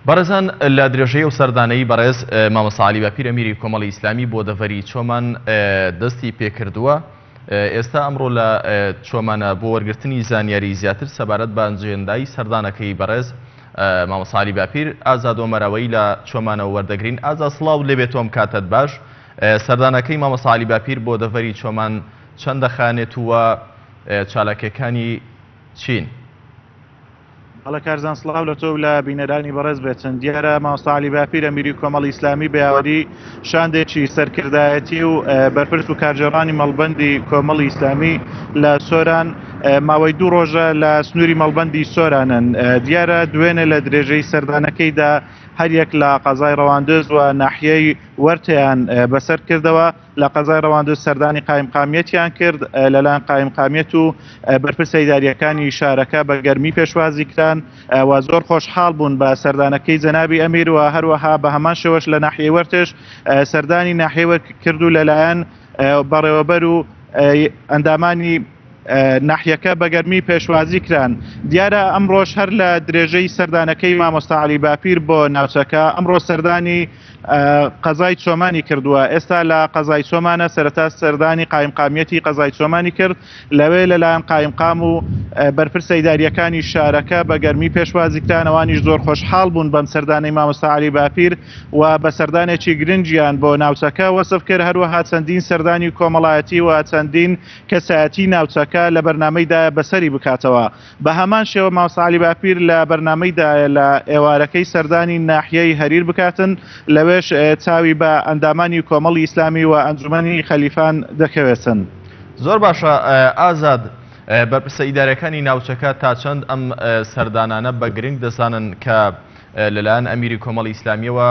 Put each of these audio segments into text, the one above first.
بەڕێزان لە درێژەیە و سەردانەی بەڕێز مامۆستا عەلی باپیر ئەمیری کۆمەڵی ئیسلامی بۆ دەڤەری چۆمان دەستی پێکردووە. ئێستا ئەمڕۆ لە چۆمانە بۆ وەرگرتنی زانیاری زیاتر سەبارەت بە ئەنجێندایی سەردانەکەی بەڕێز مامۆستا عەلی باپیر ئازاد ئۆمەراوەی لە چۆمانەوە وەردەگرین. ئازاد سڵاو لێبێتۆم کاتت باش. سەردانەکەی مامۆستا عەلی باپیر بۆ دەڤەری چۆمان چەند دەخانێت وە چالاکیەکانی چین؟ هەڵە کارزان سڵاو لە تۆ لە بینەرانی بەڕێز بێتن. دیارە مامۆستا عەلی باپیر ئەمیری کۆمەڵی ئیسلامی بە یاوەری شاندێکی سەرکردایەتی و بەرپرس و کارژێڕانی مەڵبەندی کۆمەڵی ئیسلامی لە سۆران ماوەی 2 ڕۆژە لە سنووری مەڵبەندی سۆرانن. دیارە دوێنێ لە درێژەی سەردانەکەیدا هەریەک لە قەزای ڕەواندز و ناحیەی وەرتیان بەسەر کردەوە. لە قەزای ڕەواندز سەردانی قایمقامیەتیان کرد، لەلایەن قایمقامیەت و بەرپرسە ئیداریەکانی شارەکە بە گەرمی پێشوازی کران و زۆر خۆشحاڵ بوون بە سەردانەکەی جەنابی ئەمیر و هەروەها بە هەمان شێوەش لە ناحیەی وەرتش سەردانی ناحیەی وەرت کرد و لەلایەن بەڕێوەبەر و ئەندامانی ناحیەکە بەگەرمی پێشوازی کران. دیارە ئەمڕۆژ هەر لە درێژەی سەردانەکەی مامۆستا عەلی باپیر بۆ ناوچەکە ئەمڕۆ سەردانی قەزای چۆمانی کردووە. ئێستا لە قەزای چۆمانە سەرەتا سەردانی قایمقامیەتی قەزای چۆمانی کرد، لەوێ لەلایەن قایمقام و بەرپرسە ئیداریەکانی شارەکە بە گەرمی پێشوازی کران. ئەوانیش زۆر خۆشحاڵ بوون بەم سەردانەی مامۆستا عەلی باپیر و بە سەردانێکی گرنگیان بۆ ناوچەکە وەسف کرد. هەروەها چەندین سەردانی کۆمەڵایەتی و چەندین کەسایەتی ناوچەکە لە بەرنامەیدا بەسەری بکاتەوە. بە هەمان شێوە مامۆستا عەلی باپیر لە بەرنامەیدا لە ئێوارەکەی سەردانی ناحیەی هەریر بکاتن، لەوێش چاوی بە ئەندامانی کۆمەڵی ئیسلامی و ئەنجومەنی خەلیفان دەکەوێتن. زۆر باشە ئازاد، بەرپرسە ئیدارەکانی ناوچەکە تا چەند ئەم سەردانانە بە گرنگ دەزانن کە لەلایەن ئەمیری کۆمەڵی ئیسلامیەوە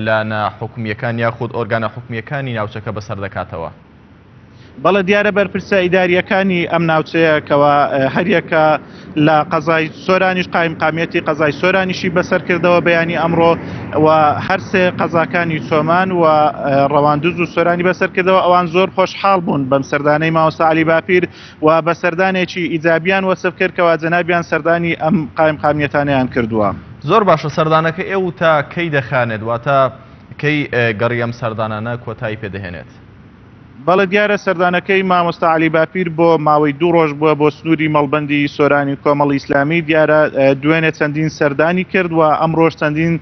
لانە حکومیەکان یاخود ئۆرگانە حکومیەکانی ناوچەکە بەسەر دەکاتەوە؟ بەڵێ دیارە بەرپرسە ئیداریەکانی ئەم ناوچەیەکەوە هەریەکە لە قەزای سۆرانیش قایمقامیەتی قەزای سۆرانیشی بەسەر کردەوە بەیانی ئەمڕۆ و هەرسێ قەزاکانی چۆمان و ڕەواندز و سۆرانی بەسەر کردەوە. ئەوان زۆر خۆشحاڵ بوون بەم سەردانەی مامۆستا عەلی باپیر و بە سەردانێکی ئیجابیان وەسف کرد کەوا جەنابیان سەردانی ئەم قایمقامیەتانیان کردووە. زۆر باشە، سەردانەکە ئێوە تا کەی دەخانێت واتە کەی گەڕی ئەم سەردانانە کۆتایی پێدەهێنێت؟ بەڵێ دیارە سەردانەکەی مامۆستا عەلی باپیر بۆ ماوەی 2 ڕۆژ بووە بۆ سنووری مەڵبەندی سۆرانی کۆمەڵی ئیسلامی. دیارە دوێنێ چەندین سەردانی کرد و ئەمڕۆژ چەندین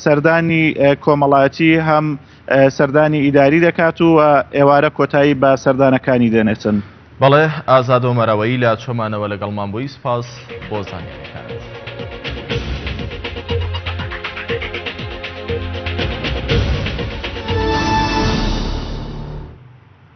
سەردانی کۆمەڵایەتی هەم سەردانی ئیداری دەکات و ئێوارە کۆتایی بە سەردانەکانی دێنێتن. بەڵێ ئازاد ئۆمەراوەی لە چۆمانەوە لەگەڵمان بووی، سپاس بۆ زانیاری.